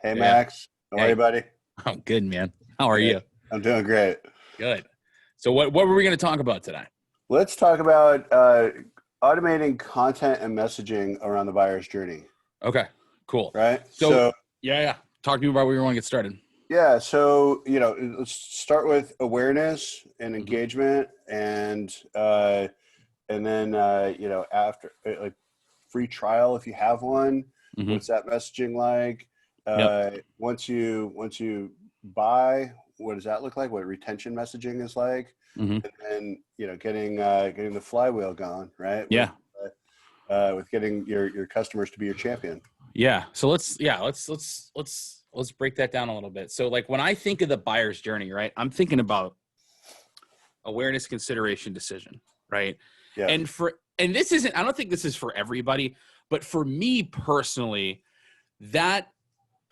Hey, Yeah. Max. How are you, Hey, buddy? I'm good, man. How are Good. you? I'm doing great. Good. So what were we going to talk about today? Let's talk about automating content and messaging around the buyer's journey, Okay, cool. right? So So, yeah. Talk to me about where you want to get started. yeah, so, let's start with awareness and Hmm. engagement and then, after like free trial if you have one. Hmm. What's that messaging like? Yep. Once you buy, what does that look like? What retention messaging is like? Hmm. And then getting the flywheel going, right? Yeah. With getting your customers to be your champion. Yeah. So let's break that down a little bit. So like when I think of the buyer's journey, right? I'm thinking about awareness, consideration, decision, right? Yeah. And this isn't, I don't think this is for everybody, but for me personally, that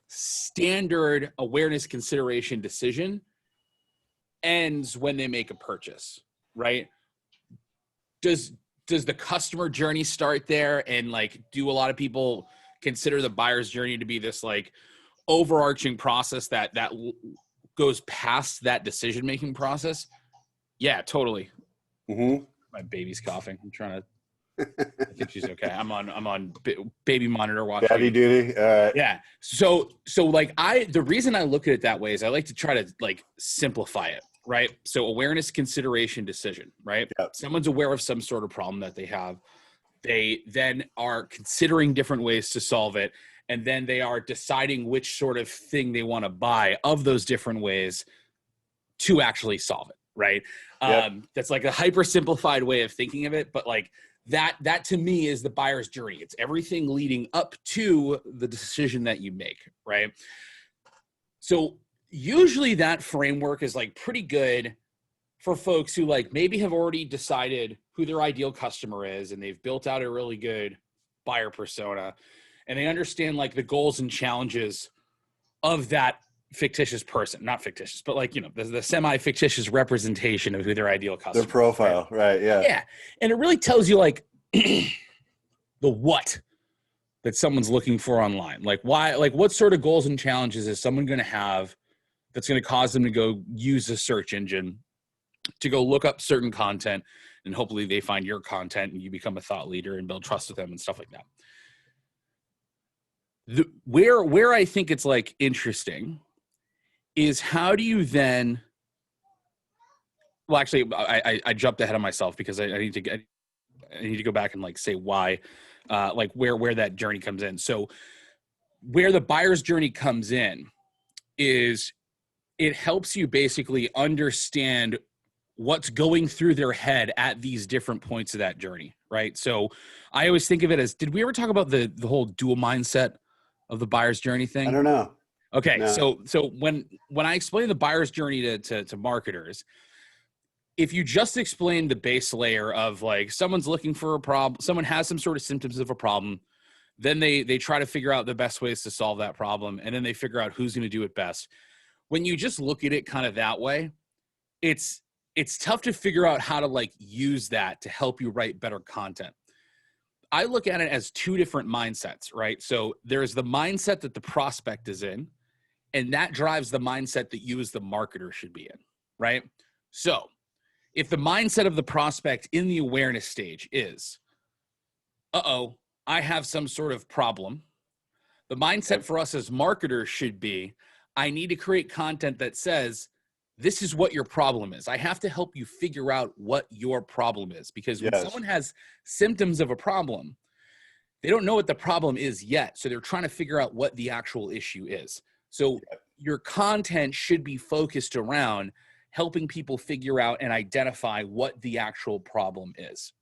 standard awareness, consideration, decision ends when they make a purchase, right? Does does the customer journey start there, and like do a lot of people consider the buyer's journey to be this like overarching process that goes past that decision making process? Yeah, totally. Hmm. My baby's coughing. I'm trying to, I think she's okay. I'm on baby monitor Daddy watching. duty. Yeah. So like the reason I look at it that way is I like to try to like simplify it, right? So awareness, consideration, decision, right? Yeah. Someone's aware of some sort of problem that they have. They then are considering different ways to solve it. And then they are deciding which sort of thing they want to buy of those different ways to actually solve it, right? Yep. That's like a hyper simplified way of thinking of it, but like that to me is the buyer's journey. It's everything leading up to the decision that you make, right? So usually that framework is like pretty good for folks who like maybe have already decided who their ideal customer is and they've built out a really good buyer persona and they understand like the goals and challenges of that fictitious person, not fictitious, but like, the semi-fictitious representation of who their ideal Their customer is, right? profile. Right. Yeah. Yeah. And it really tells you like the what that someone's looking for online. Like why, like what sort of goals and challenges is someone going to have that's going to cause them to go use a search engine to go look up certain content, and hopefully they find your content and you become a thought leader and build trust with them and stuff like that. Where I think it's like interesting is how do you then, well, actually, I jumped ahead of myself because I need to go back and like say why, like where that journey comes in. So where the buyer's journey comes in is it helps you basically understand what's going through their head at these different points of that journey, right? So I always think of it as, did we ever talk about the whole dual mindset of the buyer's journey I thing? don't know. Okay, No. so when I explain the buyer's journey to marketers, if you just explain the base layer of like someone's looking for a problem, someone has some sort of symptoms of a problem, then they try to figure out the best ways to solve that problem, and then they figure out who's going to do it best. When you just look at it kind of that way, it's tough to figure out how to like use that to help you write better content. I look at it as two different mindsets, right? So there's the mindset that the prospect is in, and that drives the mindset that you as the marketer should be in, right? So if the mindset of the prospect in the awareness stage is, uh-oh, I have some sort of problem, the mindset Yep. for us as marketers should be, I need to create content that says, this is what your problem is. I have to help you figure out what your problem is, because when Yes. someone has symptoms of a problem, they don't know what the problem is yet. So they're trying to figure out what the actual issue is. So Yep. your content should be focused around helping people figure out and identify what the actual problem is.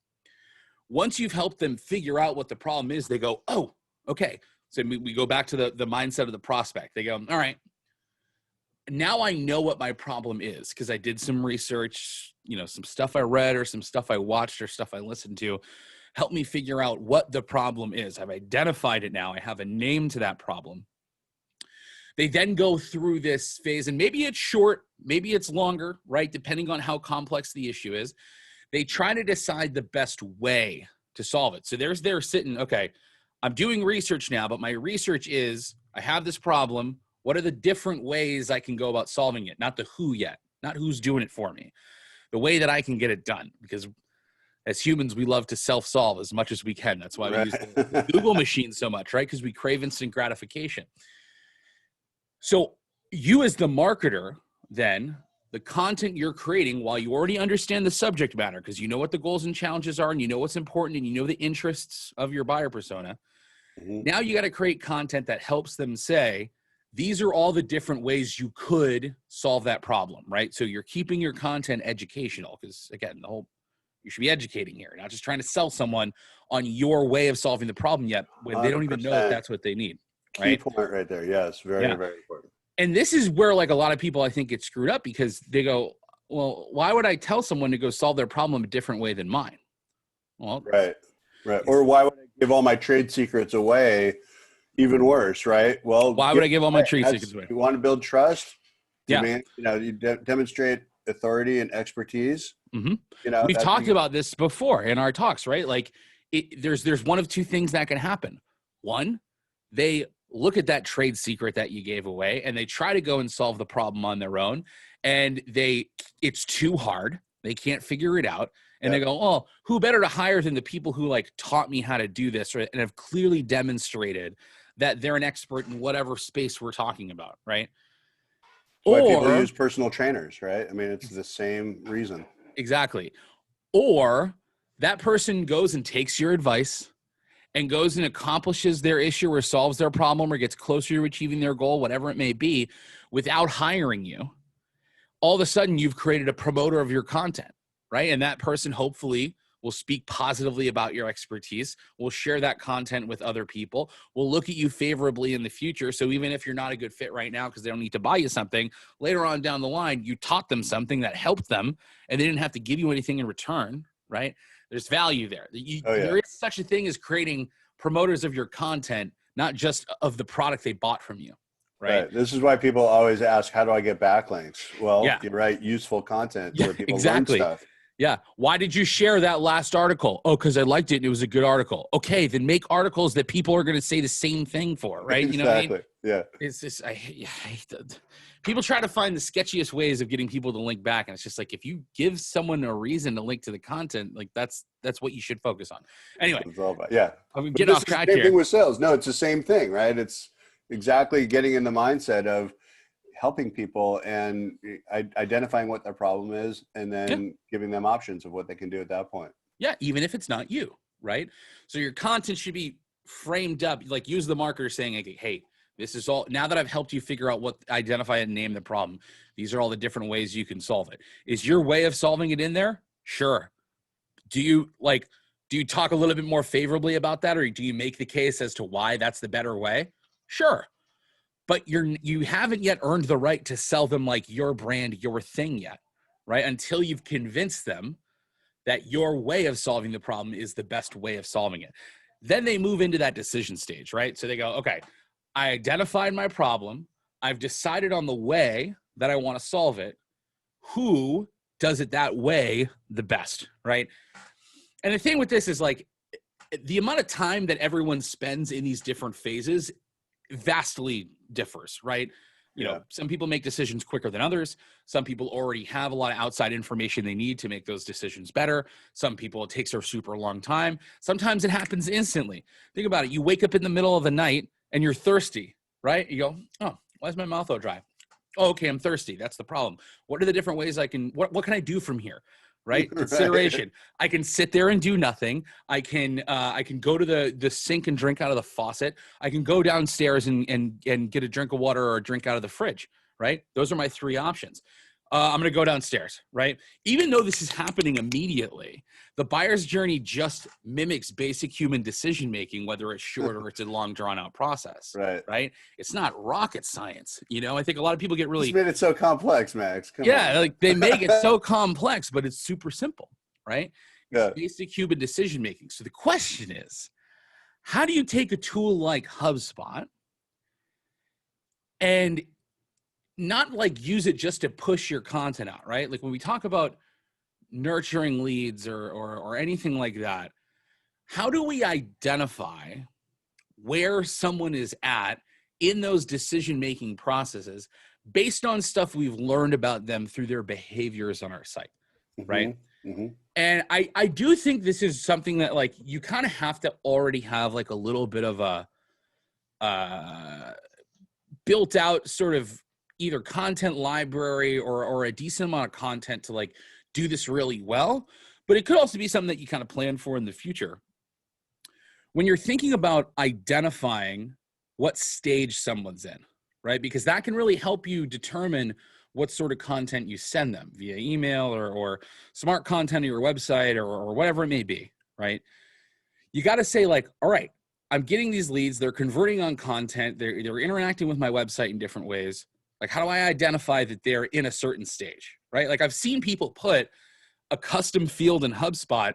Once you've helped them figure out what the problem is, they go, oh, okay. So we go back to the mindset of the prospect. They go, all right, now I know what my problem is because I did some research, some stuff I read or some stuff I watched or stuff I listened to. Help me figure out what the problem is. I've identified it now. I have a name to that problem. They then go through this phase, and maybe it's short, maybe it's longer, right? Depending on how complex the issue is. They try to decide the best way to solve it. So they're sitting, okay, I'm doing research now, but my research is I have this problem. What are the different ways I can go about solving it? Not the who yet, not who's doing it for me. The way that I can get it done, because as humans, we love to self-solve as much as we can. That's why we use the Google machine so much, right? Because we crave instant gratification. So you as the marketer, then, the content you're creating, while you already understand the subject matter, because you know what the goals and challenges are, and you know what's important, and you know the interests of your buyer persona, now you got to create content that helps them say, these are all the different ways you could solve that problem, right? So you're keeping your content educational, because again, you should be educating here, not just trying to sell someone on your way of solving the problem yet when they don't even know if that's what they need. Key Right? point right there. Yes, very important. And this is where like a lot of people I think get screwed up, because they go, well, why would I tell someone to go solve their problem a different way than mine? Well, right. Or why would I give all my trade secrets away? Even worse, right? Well, why would I give all my trade secrets away? You want to build trust? Yeah. You demonstrate authority and expertise. Mm-hmm. We've talked about this before in our talks, right? Like there's one of two things that can happen. One, they look at that trade secret that you gave away and they try to go and solve the problem on their own, and it's too hard. They can't figure it out. And they go, oh, who better to hire than the people who like taught me how to do this, right? And have clearly demonstrated that they're an expert in whatever space we're talking about, right? Why people use personal trainers, right? I mean, it's the same reason. Exactly. Or that person goes and takes your advice and goes and accomplishes their issue or solves their problem or gets closer to achieving their goal, whatever it may be, without hiring you. All of a sudden, you've created a promoter of your content, right? And that person hopefully will speak positively about your expertise, will share that content with other people, will look at you favorably in the future. So even if you're not a good fit right now because they don't need to buy you something, later on down the line, you taught them something that helped them and they didn't have to give you anything in return, right? There's value there. There is such a thing as creating promoters of your content, not just of the product they bought from you. Right. This is why people always ask, how do I get backlinks? Well, you write useful content where people learn stuff. Yeah. Why did you share that last article? Oh, because I liked it and it was a good article. Okay, then make articles that people are going to say the same thing for, right? Exactly. You know what I mean? Yeah. It's just, I hate that. People try to find the sketchiest ways of getting people to link back. And it's just like, if you give someone a reason to link to the content, like that's what you should focus on. Anyway. It's all about, I'm getting off track here. Same thing with sales. No, it's the same thing, right? It's exactly getting in the mindset of helping people and identifying what their problem is and then giving them options of what they can do at that point. Yeah, even if it's not you, right? So your content should be framed up, like use the marketer saying, like, hey, this is all, now that I've helped you figure out identify and name the problem, these are all the different ways you can solve it. Is your way of solving it in there? Sure. Do you talk a little bit more favorably about that, or do you make the case as to why that's the better way? Sure. But you haven't yet earned the right to sell them like your brand, your thing yet, right? Until you've convinced them that your way of solving the problem is the best way of solving it. Then they move into that decision stage, right? So they go, okay, I identified my problem. I've decided on the way that I want to solve it. Who does it that way the best, right? And the thing with this is like the amount of time that everyone spends in these different phases vastly differs, right? You know, some people make decisions quicker than others. Some people already have a lot of outside information they need to make those decisions better. Some people, it takes a super long time. Sometimes it happens instantly. Think about it. You wake up in the middle of the night and you're thirsty, right? You go, oh, why is my mouth all dry? Oh, okay, I'm thirsty. That's the problem. What are the different ways what can I do from here? Right? Consideration. I can sit there and do nothing. I can go to the sink and drink out of the faucet. I can go downstairs and get a drink of water or a drink out of the fridge, right? Those are my three options. I'm going to go downstairs, right? Even though this is happening immediately, the buyer's journey just mimics basic human decision-making, whether it's short or it's a long drawn-out process, right? It's not rocket science. You know, I think a lot of people get really— It's made it so complex, Max. Come on. Like they make it so complex, but it's super simple, right? It's basic human decision-making. So the question is, how do you take a tool like HubSpot and not like use it just to push your content out, right? Like when we talk about nurturing leads or anything like that, how do we identify where someone is at in those decision-making processes based on stuff we've learned about them through their behaviors on our site, right? And I do think this is something that like you kind of have to already have like a little bit of a built out sort of either content library or a decent amount of content to like do this really well. But it could also be something that you kind of plan for in the future. When you're thinking about identifying what stage someone's in, right? Because that can really help you determine what sort of content you send them via email or smart content on your website or whatever it may be, right? You got to say like, all right, I'm getting these leads. They're converting on content. They're interacting with my website in different ways. Like, how do I identify that they're in a certain stage, right? Like I've seen people put a custom field in HubSpot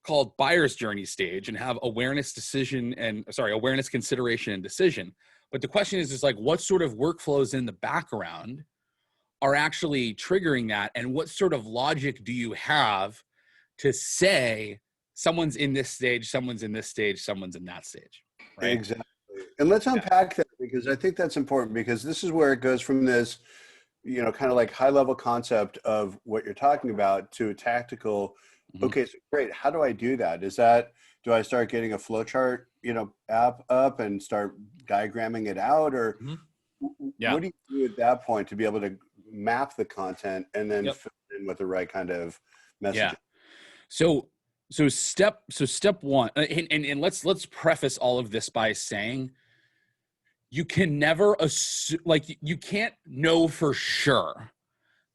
called buyer's journey stage and have awareness, consideration, and decision. But the question is like, what sort of workflows in the background are actually triggering that? And what sort of logic do you have to say someone's in this stage, someone's in this stage, someone's in that stage, right? Exactly. And let's unpack that, because I think that's important, because this is where it goes from this, you know, kind of like high level concept of what you're talking about to a tactical, okay, so great. How do I do that? Do I start getting a flowchart, you know, app up and start diagramming it out, or what do you do at that point to be able to map the content and then fill it in with the right kind of message? Yeah. So step one, and let's preface all of this by saying you can never assume, like you can't know for sure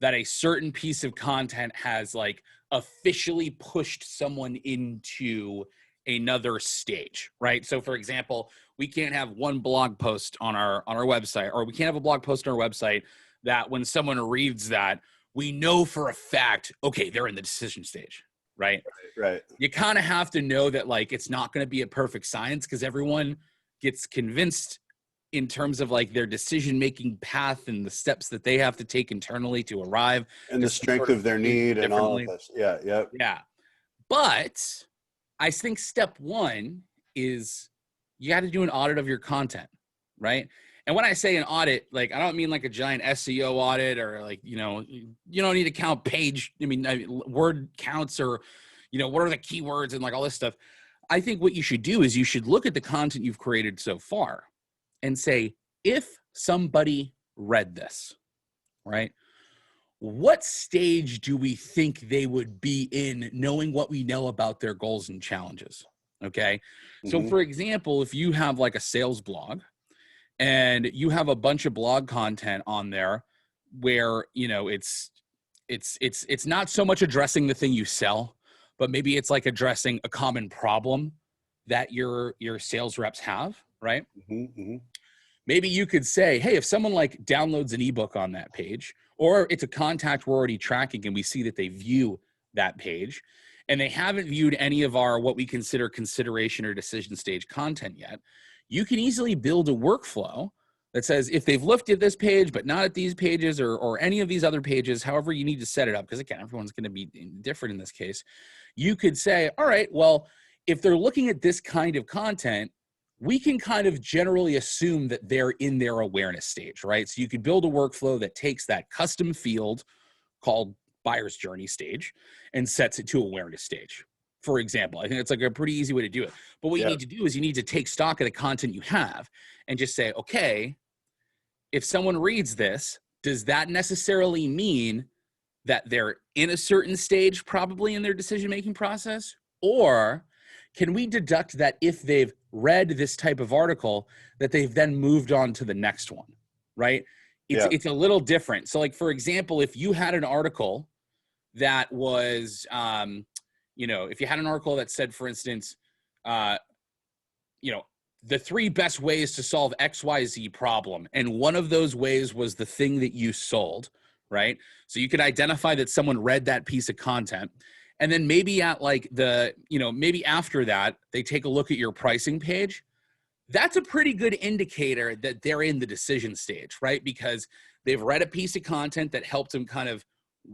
that a certain piece of content has like officially pushed someone into another stage, right? So for example, we can't have one blog post on our website, or we can't have a blog post on our website that when someone reads that, we know for a fact, okay, they're in the decision stage, right? Right. You kind of have to know that like it's not going to be a perfect science, because everyone gets convinced in terms of like their decision-making path and the steps that they have to take internally to arrive. And the strength of their need and all of this. Yeah. Yep. Yeah. But I think step one is you got to do an audit of your content, right? And when I say an audit, like I don't mean like a giant SEO audit, or like, you know, you don't need to count word counts, or, you know, what are the keywords and like all this stuff. I think what you should do is you should look at the content you've created so far and say, if somebody read this, right, what stage do we think they would be in, knowing what we know about their goals and challenges? Okay. So for example, if you have like a sales blog and you have a bunch of blog content on there where, you know, it's not so much addressing the thing you sell, but maybe it's like addressing a common problem that your sales reps have, right? Maybe you could say, hey, if someone like downloads an ebook on that page, or it's a contact we're already tracking and we see that they view that page and they haven't viewed any of our what we consider consideration or decision stage content yet, you can easily build a workflow that says if they've looked at this page but not at these pages or any of these other pages, however you need to set it up, because again, everyone's going to be different in this case, you could say, all right, well, if they're looking at this kind of content, we can kind of generally assume that they're in their awareness stage, right? So you could build a workflow that takes that custom field called buyer's journey stage and sets it to awareness stage, for example. I think it's like a pretty easy way to do it. But what you need to do is you need to take stock of the content you have and just say, okay, if someone reads this, does that necessarily mean that they're in a certain stage probably in their decision-making process? Or can we deduct that if they've read this type of article, that they've then moved on to the next one, right? It's a little different. So like, for example, if you had an article that was, you know, if you had an article that said, for instance, you know, the 3 best ways to solve XYZ problem, and one of those ways was the thing that you sold, right? So you could identify that someone read that piece of content. And then maybe at like the, you know, maybe after that, they take a look at your pricing page. That's a pretty good indicator that they're in the decision stage, right? Because they've read a piece of content that helped them kind of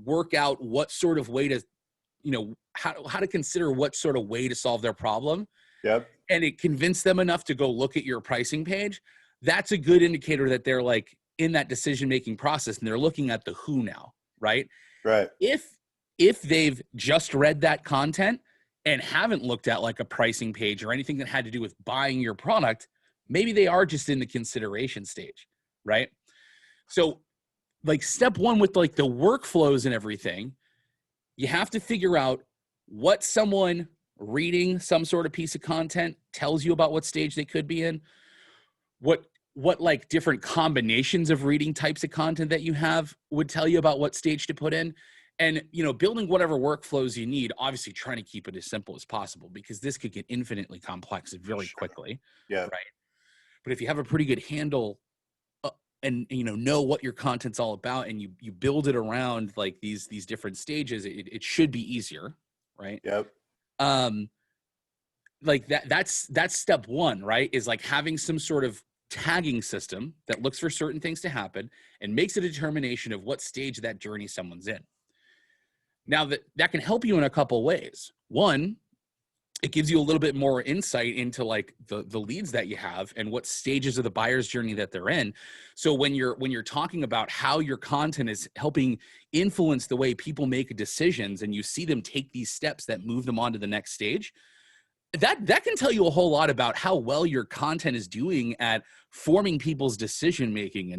work out what sort of way to, you know, how to consider what sort of way to solve their problem. Yep. And it convinced them enough to go look at your pricing page. that's a good indicator that they're like in that decision-making process and they're looking at the who now, right? Right. If they've just read that content and haven't looked at like a pricing page or anything that had to do with buying your product, maybe they are just in the consideration stage, right? So like step one with like the workflows and everything, you have to figure out what someone reading some sort of piece of content tells you about what stage they could be in, what like different combinations of reading types of content that you have would tell you about what stage to put in. And, you know, building whatever workflows you need, obviously trying to keep it as simple as possible because this could get infinitely complex very quickly. Yeah. Right. But if you have a pretty good handle and you know what your content's all about and you build it around like these different stages, it should be easier. Right. Yep. Like that's step one, right? Is like having some sort of tagging system that looks for certain things to happen and makes a determination of what stage of that journey someone's in. Now that can help you in a couple ways. One, it gives you a little bit more insight into like the leads that you have and what stages of the buyer's journey that they're in. So when you're talking about how your content is helping influence the way people make decisions and you see them take these steps that move them on to the next stage, that can tell you a whole lot about how well your content is doing at forming people's decision making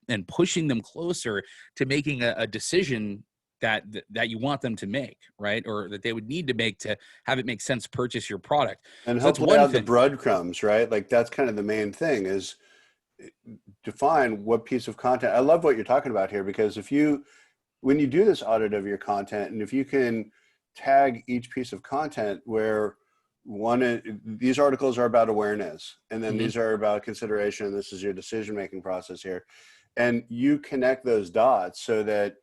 and pushing them closer to making a decision that you want them to make, right? Or that they would need to make to have it make sense to purchase your product. And So that's help lay out the breadcrumbs, right? Like that's kind of the main thing is define what piece of content. I love what you're talking about here because when you do this audit of your content and if you can tag each piece of content where these articles are about awareness and then these are about consideration, this is your decision-making process here, and you connect those dots so that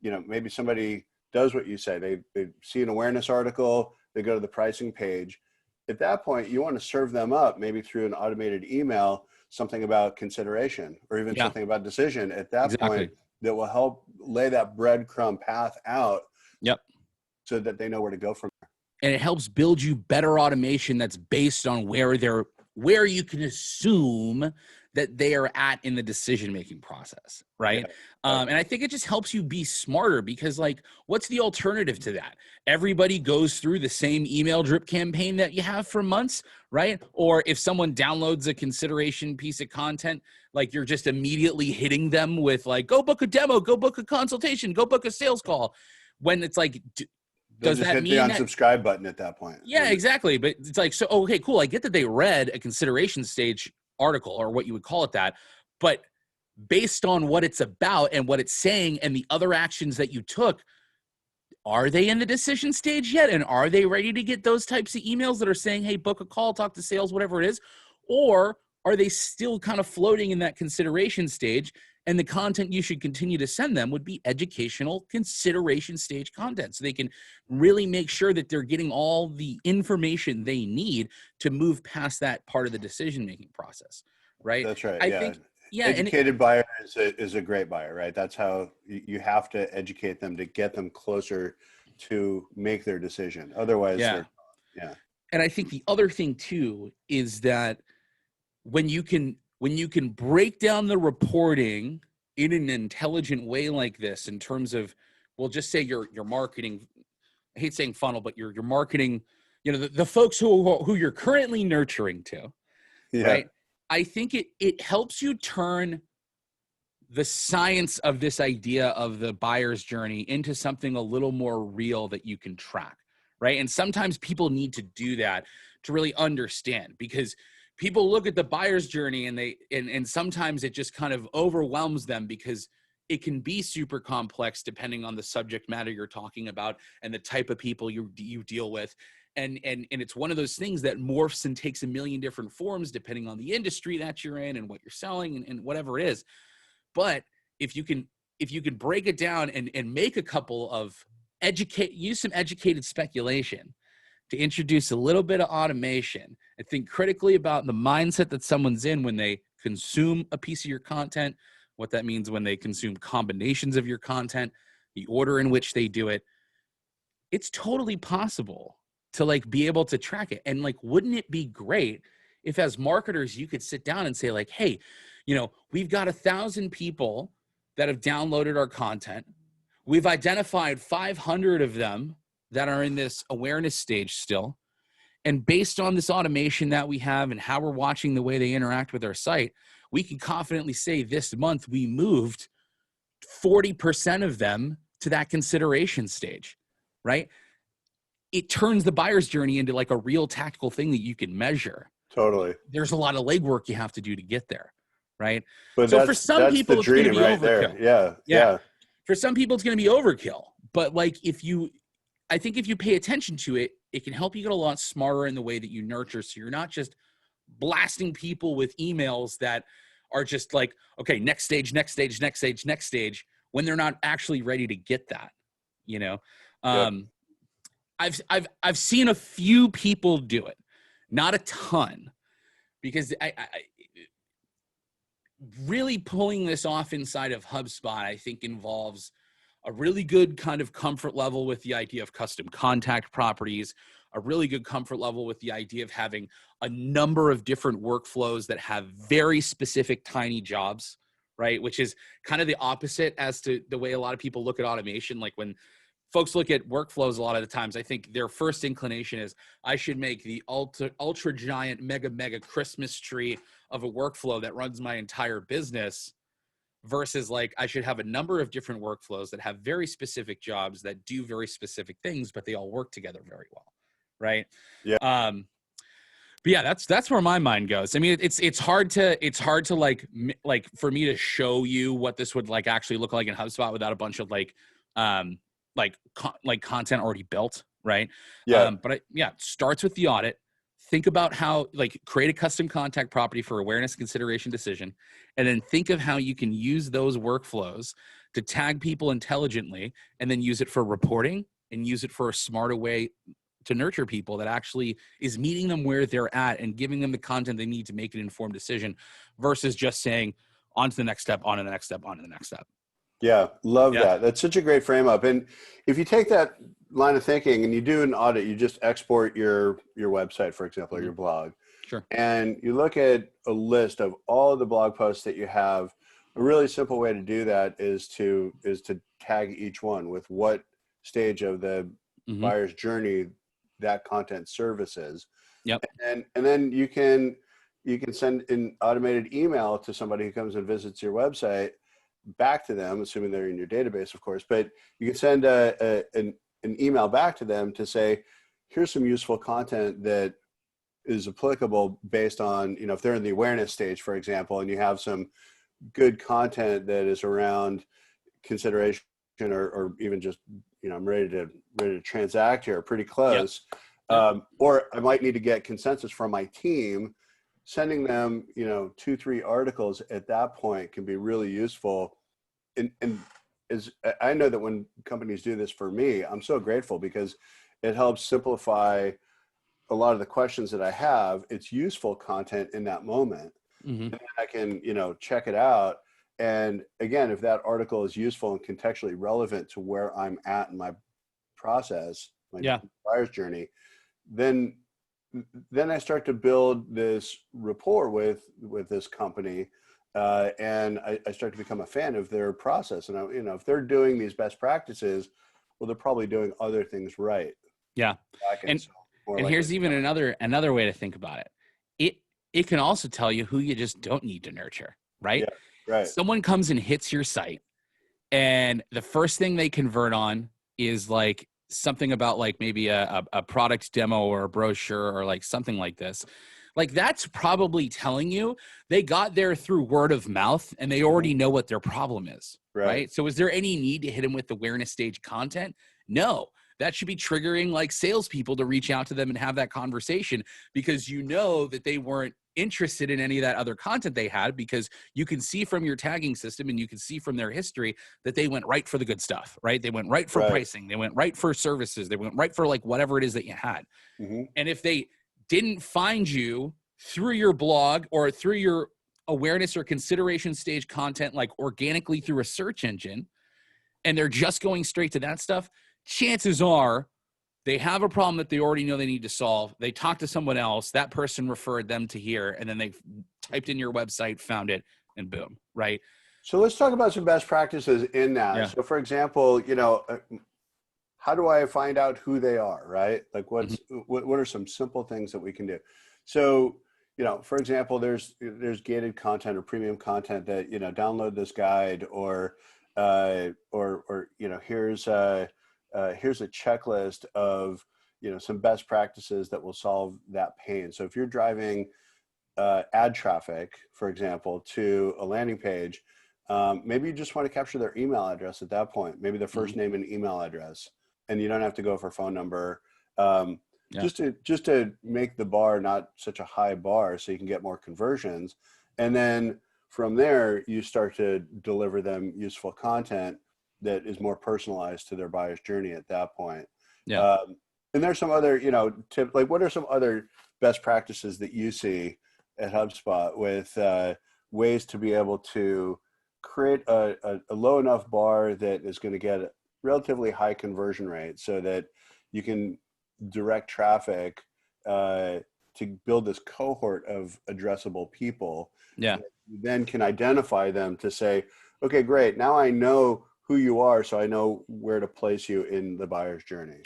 you know, maybe somebody does what you say. They see an awareness article, they go to the pricing page. At that point, you want to serve them up maybe through an automated email, something about consideration or even something about decision at that point that will help lay that breadcrumb path out. Yep. So that they know where to go from there. And it helps build you better automation that's based on where you can assume that they are at in the decision-making process, right? Yeah. And I think it just helps you be smarter because like, what's the alternative to that? Everybody goes through the same email drip campaign that you have for months, right? Or if someone downloads a consideration piece of content, like you're just immediately hitting them with like, go book a demo, go book a consultation, go book a sales call. When it's like, does that mean the unsubscribe button at that point? Yeah, exactly. But it's like, so, okay, cool. I get that they read a consideration stage article or what you would call it that, but based on what it's about and what it's saying and the other actions that you took, are they in the decision stage yet? And are they ready to get those types of emails that are saying, hey, book a call, talk to sales, whatever it is? Or are they still kind of floating in that consideration stage? And the content you should continue to send them would be educational consideration stage content. So they can really make sure that they're getting all the information they need to move past that part of the decision-making process, right? That's right. I think, yeah. Educated buyer is a great buyer, right? That's how you have to educate them to get them closer to make their decision. Otherwise, yeah. And I think the other thing too is that when you can break down the reporting in an intelligent way like this, in terms of, well, just say your marketing, I hate saying funnel, but your marketing, you know, the folks who you're currently nurturing to, right? I think it helps you turn the science of this idea of the buyer's journey into something a little more real that you can track, right? And sometimes people need to do that to really understand, because people look at the buyer's journey and sometimes it just kind of overwhelms them because it can be super complex depending on the subject matter you're talking about and the type of people you deal with. And it's one of those things that morphs and takes a million different forms depending on the industry that you're in and what you're selling and whatever it is. But if you can break it down and make a couple of use some educated speculation to introduce a little bit of automation and think critically about the mindset that someone's in when they consume a piece of your content, what that means when they consume combinations of your content, the order in which they do it, it's totally possible to like be able to track it. And like, wouldn't it be great if as marketers, you could sit down and say like, hey, we've got 1,000 people that have downloaded our content. We've identified 500 of them that are in this awareness stage still. And based on this automation that we have and how we're watching the way they interact with our site, we can confidently say this month we moved 40% of them to that consideration stage, right? It turns the buyer's journey into like a real tactical thing that you can measure. Totally. There's a lot of legwork you have to do to get there, right? But so for some people, it's going to be right overkill. There. Yeah. For some people, it's going to be overkill. But like I think if you pay attention to it, it can help you get a lot smarter in the way that you nurture. So you're not just blasting people with emails that are just like, okay, next stage, next stage, next stage, next stage, when they're not actually ready to get that, Yep. I've seen a few people do it, not a ton, because I really pulling this off inside of HubSpot, I think involves a really good kind of comfort level with the idea of custom contact properties, a really good comfort level with the idea of having a number of different workflows that have very specific tiny jobs, right? Which is kind of the opposite as to the way a lot of people look at automation. Like when folks look at workflows, a lot of the times, I think their first inclination is I should make the ultra giant mega Christmas tree of a workflow that runs my entire business, versus like I should have a number of different workflows that have very specific jobs that do very specific things, but they all work together very well, right? Yeah. But yeah, that's where my mind goes. I mean, it's hard to like for me to show you what this would like actually look like in HubSpot without a bunch of content already built, right? Yeah. But it starts with the audit. Think about how create a custom contact property for awareness, consideration, decision, and then think of how you can use those workflows to tag people intelligently, and then use it for reporting and use it for a smarter way to nurture people that actually is meeting them where they're at and giving them the content they need to make an informed decision, versus just saying on to the next step, on to the next step, on to the next step. Yeah, love that. That's such a great frame up. And if you take that line of thinking and you do an audit, you just export your website, for example, or your blog. Sure. And you look at a list of all of the blog posts that you have. A really simple way to do that is to tag each one with what stage of the buyer's journey that content services. Yep. And then you can send an automated email to somebody who comes and visits your website back to them, assuming they're in your database, of course, but you can send an email back to them to say, here's some useful content that is applicable based on, if they're in the awareness stage, for example, and you have some good content that is around consideration or even just, I'm ready to transact here, pretty close. Yep. Or I might need to get consensus from my team. Sending them, 2-3 articles at that point can be really useful. And as I know that when companies do this for me, I'm so grateful because it helps simplify a lot of the questions that I have. It's useful content in that moment. And then I can, check it out. And again, if that article is useful and contextually relevant to where I'm at in my process, my buyer's journey, then I start to build this rapport with this company, and I start to become a fan of their process. And if they're doing these best practices, well, they're probably doing other things right. Yeah, and here's even another way to think about it. It can also tell you who you just don't need to nurture, right? Yeah, right. Someone comes and hits your site, and the first thing they convert on is like something about like maybe a product demo or a brochure or like something like this. Like that's probably telling you they got there through word of mouth and they already know what their problem is, right? So is there any need to hit them with awareness stage content? No, that should be triggering like salespeople to reach out to them and have that conversation, because you know that they weren't interested in any of that other content they had, because you can see from your tagging system and you can see from their history that they went right for the good stuff, right? They went right for pricing. They went right for services. They went right for like whatever it is that you had. And if they didn't find you through your blog or through your awareness or consideration stage content, like organically through a search engine, and they're just going straight to that stuff, chances are They have a problem that they already know they need to solve. They talk to someone else. That person referred them to here, and then they typed in your website, found it, and boom, right? So let's talk about some best practices in that. Yeah. So for example, how do I find out who they are, right? Like what are some simple things that we can do? So, for example, there's gated content or premium content that, download this guide or here's a checklist of, some best practices that will solve that pain. So if you're driving ad traffic, for example, to a landing page, maybe you just want to capture their email address at that point, maybe their first name and email address, and you don't have to go for phone number, just to make the bar not such a high bar so you can get more conversions. And then from there, you start to deliver them useful content that is more personalized to their buyer's journey at that point. Yeah. And there's some other, tips, like what are some other best practices that you see at HubSpot with ways to be able to create a low enough bar that is going to get a relatively high conversion rate so that you can direct traffic to build this cohort of addressable people. Yeah. You then can identify them to say, okay, great. Now I know who you are, so I know where to place you in the buyer's journey.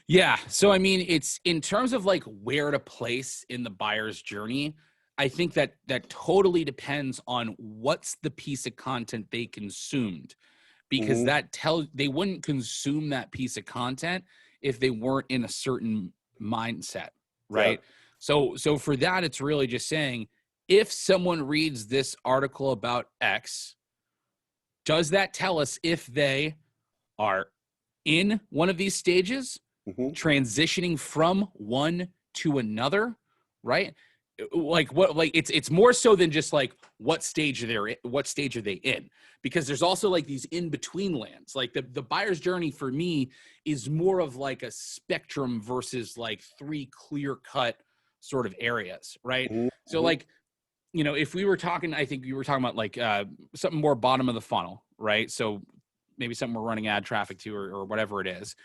Yeah. So, I mean, it's in terms of like where to place in the buyer's journey, I think that totally depends on what's the piece of content they consumed, because they wouldn't consume that piece of content if they weren't in a certain mindset, right? Yeah. So for that, it's really just saying, if someone reads this article about X, does that tell us if they are in one of these stages, transitioning from one to another, right? Like what, like it's more so than just like what stage are they in, because there's also like these in between lands. Like the buyer's journey for me is more of like a spectrum versus like three clear cut sort of areas, right? So like, if we were talking, I think you were talking about like something more bottom of the funnel, right? So maybe something we're running ad traffic to or whatever it is.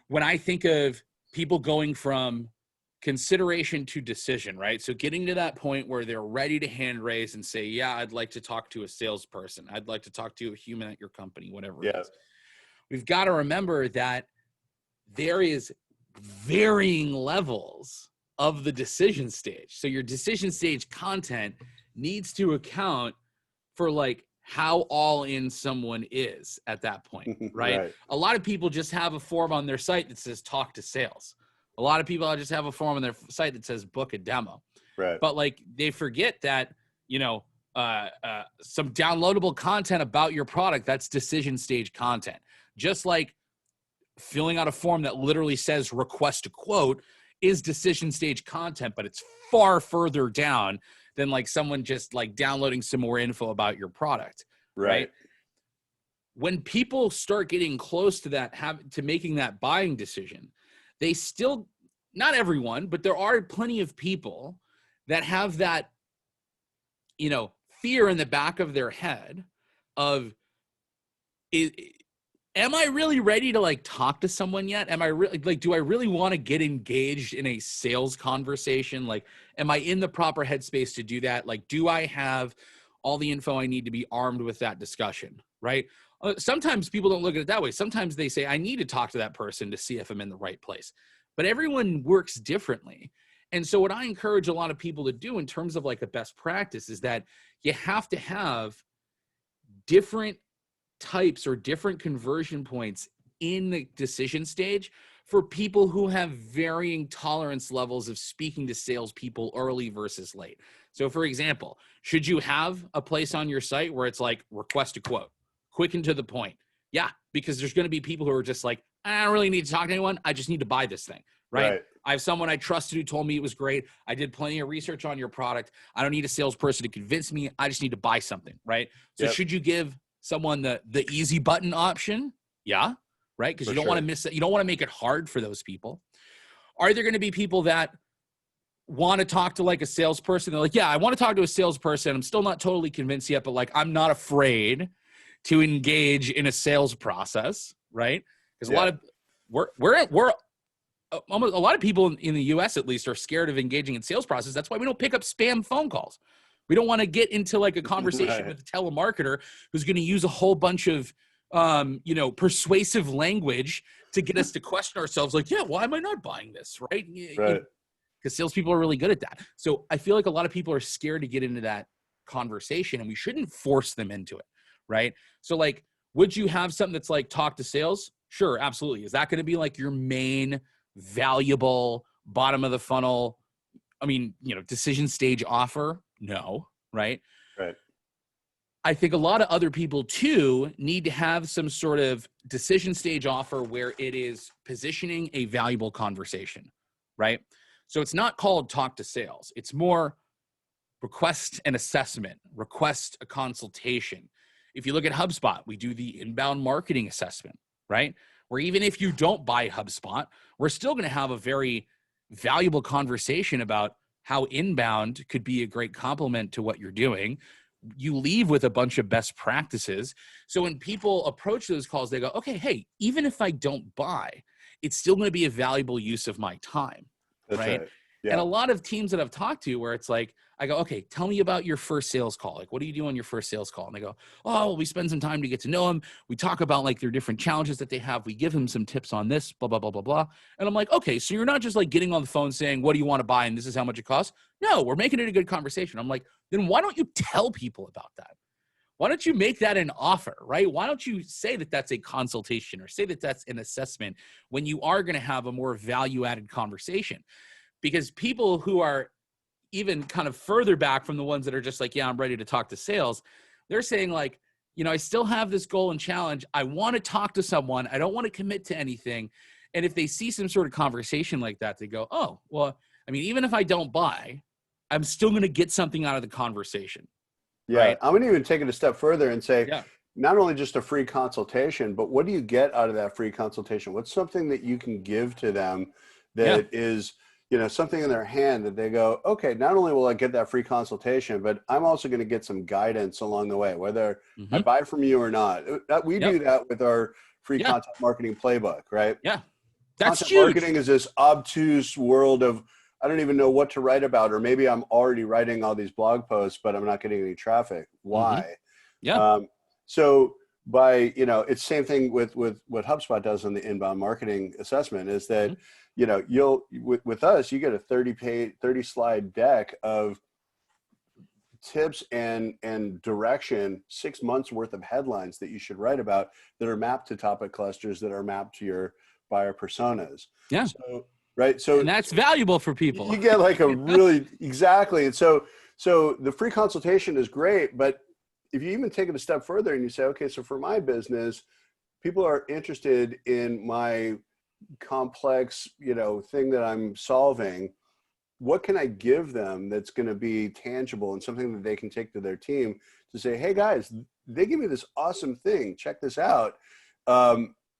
When I think of people going from consideration to decision, right? So getting to that point where they're ready to hand raise and say, yeah, I'd like to talk to a salesperson. I'd like to talk to a human at your company, whatever it is. We've got to remember that there is varying levels of the decision stage. So your decision stage content needs to account for like how all in someone is at that point, right? A lot of people just have a form on their site that says talk to sales. A lot of people just have a form on their site that says book a demo. Right. But like they forget that, some downloadable content about your product, that's decision stage content. Just like filling out a form that literally says request a quote is decision stage content, but it's far further down than like someone just like downloading some more info about your product. Right. When people start getting close to that, to making that buying decision, they still, not everyone, but there are plenty of people that have that, fear in the back of their head of, am I really ready to like talk to someone yet? Am I really like, do I really want to get engaged in a sales conversation? Like, am I in the proper headspace to do that? Like, do I have all the info I need to be armed with that discussion? Right. Sometimes people don't look at it that way. Sometimes they say, I need to talk to that person to see if I'm in the right place, but everyone works differently. And so what I encourage a lot of people to do in terms of like a best practice is that you have to have different types or different conversion points in the decision stage for people who have varying tolerance levels of speaking to salespeople early versus late. So for example, should you have a place on your site where it's like request a quote, quick and to the point? Yeah, because there's going to be people who are just like, I don't really need to talk to anyone. I just need to buy this thing, right? I have someone I trusted who told me it was great. I did plenty of research on your product. I don't need a salesperson to convince me. I just need to buy something, right? So should you give someone the easy button option? Yeah, right? Because you don't want to miss it. You don't want to make it hard for those people. Are there going to be people that want to talk to like a salesperson? They're like, yeah, I want to talk to a salesperson. I'm still not totally convinced yet, but like, I'm not afraid to engage in a sales process, right? Because a lot of we're almost a lot of people in the US at least are scared of engaging in sales process. That's why we don't pick up spam phone calls. We don't want to get into like a conversation with a telemarketer who's going to use a whole bunch of, persuasive language to get us to question ourselves. Like, yeah, why am I not buying this? Right. Right. Because salespeople are really good at that. So I feel like a lot of people are scared to get into that conversation, and we shouldn't force them into it. Right. So like, would you have something that's like talk to sales? Sure. Absolutely. Is that going to be like your main valuable bottom of the funnel? Decision stage offer? No. Right. Right. I think a lot of other people too need to have some sort of decision stage offer where it is positioning a valuable conversation. Right. So it's not called talk to sales. It's more request an assessment, request a consultation. If you look at HubSpot, we do the inbound marketing assessment, right? Where even if you don't buy HubSpot, we're still going to have a very valuable conversation about how inbound could be a great complement to what you're doing. You leave with a bunch of best practices. So when people approach those calls, they go, okay, hey, even if I don't buy, it's still going to be a valuable use of my time. That's right. Yeah. And a lot of teams that I've talked to where it's like, I go, okay, tell me about your first sales call. Like, what do you do on your first sales call? And they go, oh, well, we spend some time to get to know them. We talk about like their different challenges that they have. We give them some tips on this, blah, blah, blah, blah, blah. And I'm like, okay, so you're not just like getting on the phone saying, what do you want to buy? And this is how much it costs. No, we're making it a good conversation. I'm like, then why don't you tell people about that? Why don't you make that an offer, right? Why don't you say that that's a consultation or say that that's an assessment when you are going to have a more value-added conversation? Because people who are even kind of further back from the ones that are just like, yeah, I'm ready to talk to sales, they're saying like, I still have this goal and challenge. I want to talk to someone. I don't want to commit to anything. And if they see some sort of conversation like that, they go, oh, well, even if I don't buy, I'm still going to get something out of the conversation. Yeah. Right? I'm going to even take it a step further and say, not only just a free consultation, but what do you get out of that free consultation? What's something that you can give to them that is, something in their hand that they go, okay, not only will I get that free consultation, but I'm also going to get some guidance along the way, whether I buy from you or not. We do that with our free content marketing playbook, right? Yeah. That's content huge. Marketing is this obtuse world of, I don't even know what to write about, or maybe I'm already writing all these blog posts, but I'm not getting any traffic. Why? Yeah. So by, it's same thing with what HubSpot does on the inbound marketing assessment is that, you'll with us, you get a 30 slide deck of tips and direction, 6 months worth of headlines that you should write about that are mapped to topic clusters that are mapped to your buyer personas. Yeah. So, right. So and that's valuable for people. You get like a really, exactly. And so the free consultation is great, but if you even take it a step further and you say, okay, so for my business, people are interested in my complex, thing that I'm solving. What can I give them that's going to be tangible and something that they can take to their team to say, hey guys, they give me this awesome thing. Check this out.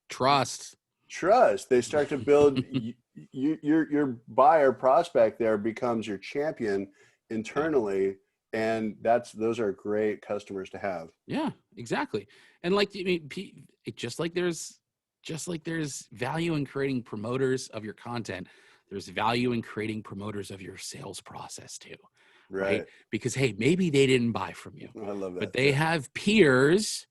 Trust. They start to build your buyer prospect there becomes your champion internally. And those are great customers to have. Yeah, exactly. And like, just like there's value in creating promoters of your content, there's value in creating promoters of your sales process too. Right? Because, hey, maybe they didn't buy from you. I love that. But they have peers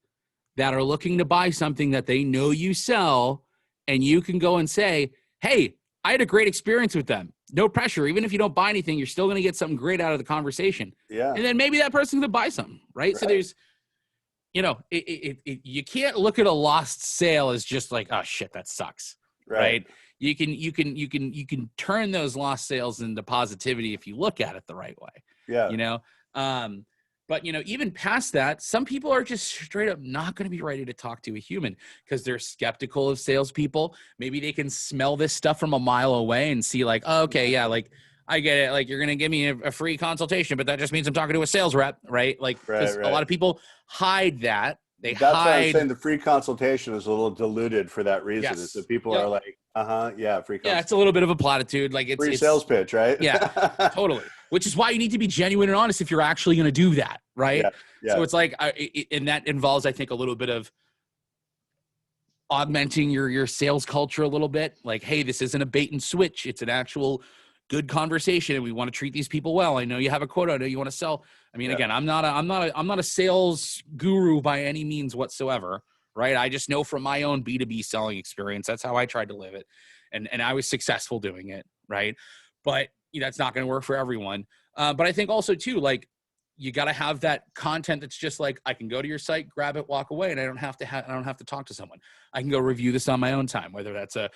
that are looking to buy something that they know you sell, and you can go and say, hey, I had a great experience with them. No pressure. Even if you don't buy anything, you're still going to get something great out of the conversation. Yeah. And then maybe that person's going to buy something, right? So there's, you can't look at a lost sale as just like, oh shit, that sucks. Right. You can turn those lost sales into positivity if you look at it the right way. Yeah. But even past that, some people are just straight up not going to be ready to talk to a human because they're skeptical of salespeople. Maybe they can smell this stuff from a mile away and see like, oh, okay, yeah, like I get it. Like you're going to give me a free consultation, but that just means I'm talking to a sales rep, right? Like a lot of people hide that. That's why I'm saying the free consultation is a little diluted for that reason. Yes. Is that people are like, free consultation. Yeah, it's a little bit of a platitude. Like it's free sales pitch, right? Yeah, totally. Which is why you need to be genuine and honest if you're actually going to do that, right? Yeah. So it's like, and that involves, I think, a little bit of augmenting your sales culture a little bit. Like, hey, this isn't a bait and switch. It's an actual good conversation, and we want to treat these people well. I know you have a quota. I know you want to sell. I mean, again, I'm not a sales guru by any means whatsoever, right? I just know from my own B2B selling experience, that's how I tried to live it, and I was successful doing it, right? But that's not going to work for everyone. But I think also too, like, you got to have that content that's just like, I can go to your site, grab it, walk away, and I don't have to talk to someone. I can go review this on my own time, whether that's a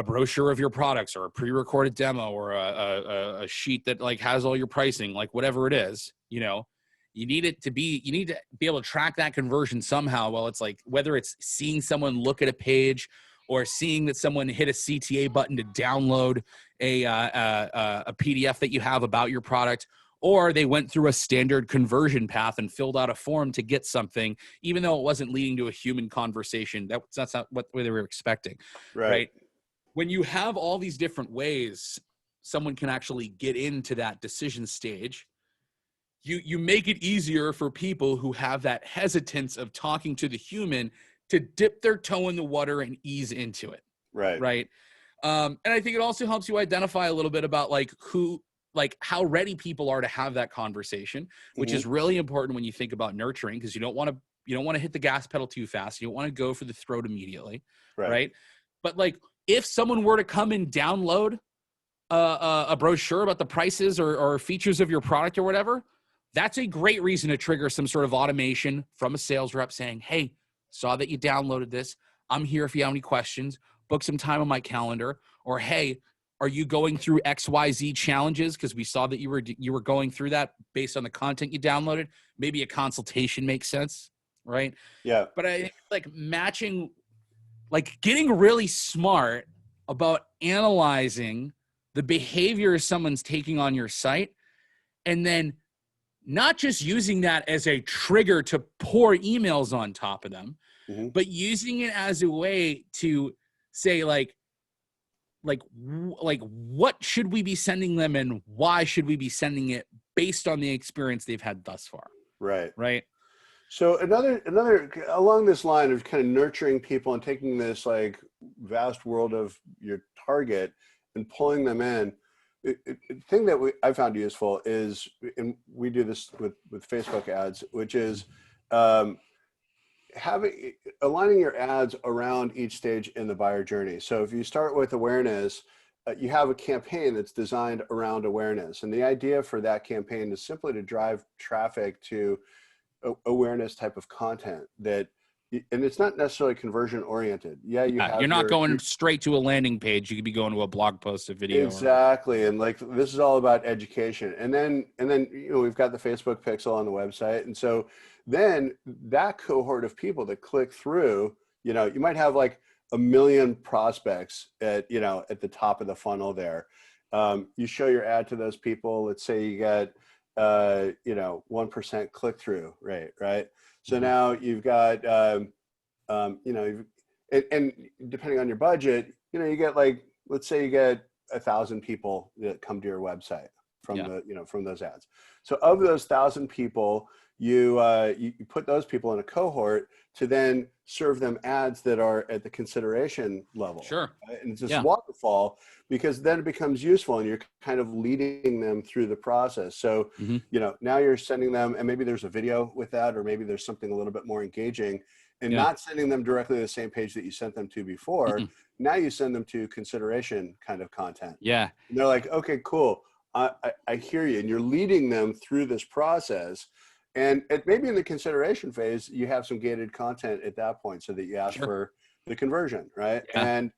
brochure of your products or a pre-recorded demo or a sheet that like has all your pricing, like whatever it is, you need to be able to track that conversion somehow. Well, it's like, whether it's seeing someone look at a page or seeing that someone hit a CTA button to download a PDF that you have about your product, or they went through a standard conversion path and filled out a form to get something, even though it wasn't leading to a human conversation. That's not what they were expecting, right? When you have all these different ways someone can actually get into that decision stage, you make it easier for people who have that hesitance of talking to the human to dip their toe in the water and ease into it. Right. And I think it also helps you identify a little bit about how ready people are to have that conversation, which is really important when you think about nurturing, because you don't want to hit the gas pedal too fast. You don't want to go for the throat immediately. Right. But like, if someone were to come and download a brochure about the prices or features of your product or whatever, that's a great reason to trigger some sort of automation from a sales rep saying, hey, saw that you downloaded this. I'm here if you have any questions. Book some time on my calendar. Or, hey, are you going through XYZ challenges? Because we saw that you were going through that based on the content you downloaded. Maybe a consultation makes sense, right? Yeah. But I think like matching, like getting really smart about analyzing the behavior someone's taking on your site, and then not just using that as a trigger to pour emails on top of them, but using it as a way to say like what should we be sending them and why should we be sending it based on the experience they've had thus far. Right. So another along this line of kind of nurturing people and taking this like vast world of your target and pulling them in, the thing that I found useful is, and we do this with Facebook ads, which is aligning your ads around each stage in the buyer journey. So if you start with awareness, you have a campaign that's designed around awareness, and the idea for that campaign is simply to drive traffic to awareness type of content and it's not necessarily conversion oriented. You're not going straight to a landing page. You could be going to a blog post, a video. Exactly. And like, this is all about education. And then, we've got the Facebook pixel on the website. And so then that cohort of people that click through, you might have like 1 million prospects at the top of the funnel there. You show your ad to those people. Let's say you get 1% click-through rate, right? So now you've got, and depending on your budget, you get like, let's say you get 1,000 people that come to your website from from those ads. So of those 1,000 people, you put those people in a cohort to then serve them ads that are at the consideration level. Sure. Right? And it's this waterfall, because then it becomes useful and you're kind of leading them through the process. So, now you're sending them, and maybe there's a video with that, or maybe there's something a little bit more engaging, and not sending them directly to the same page that you sent them to before. Now you send them to consideration kind of content. Yeah. And they're like, okay, cool. I hear you. And you're leading them through this process. And maybe in the consideration phase, you have some gated content at that point so that you ask for the conversion, right? Yeah.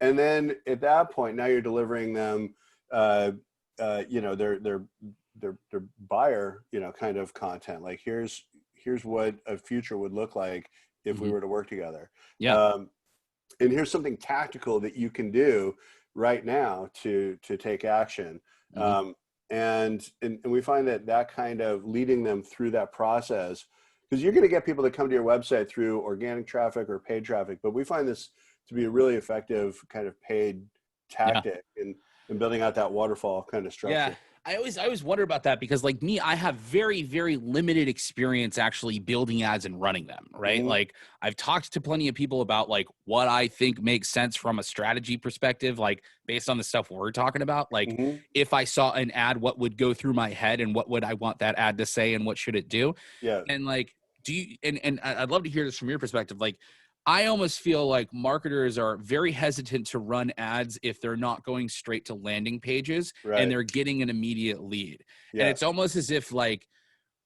And then at that point, now you're delivering them, their buyer, kind of content. Like, here's what a future would look like if we were to work together. Yeah. And here's something tactical that you can do right now to take action. And we find that kind of leading them through that process, because you're going to get people that come to your website through organic traffic or paid traffic, but we find this to be a really effective kind of paid tactic in building out that waterfall kind of structure. Yeah. I always wonder about that because like me, I have very, very limited experience actually building ads and running them, right? Mhm. Like I've talked to plenty of people about like what I think makes sense from a strategy perspective, like based on the stuff we're talking about. Like Mhm. if I saw an ad, what would go through my head and what would I want that ad to say and what should it do? Yeah. And like, do you, and I'd love to hear this from your perspective. Like, I almost feel like marketers are very hesitant to run ads if they're not going straight to landing pages and Right. they're getting an immediate lead. And Yeah. it's almost as if like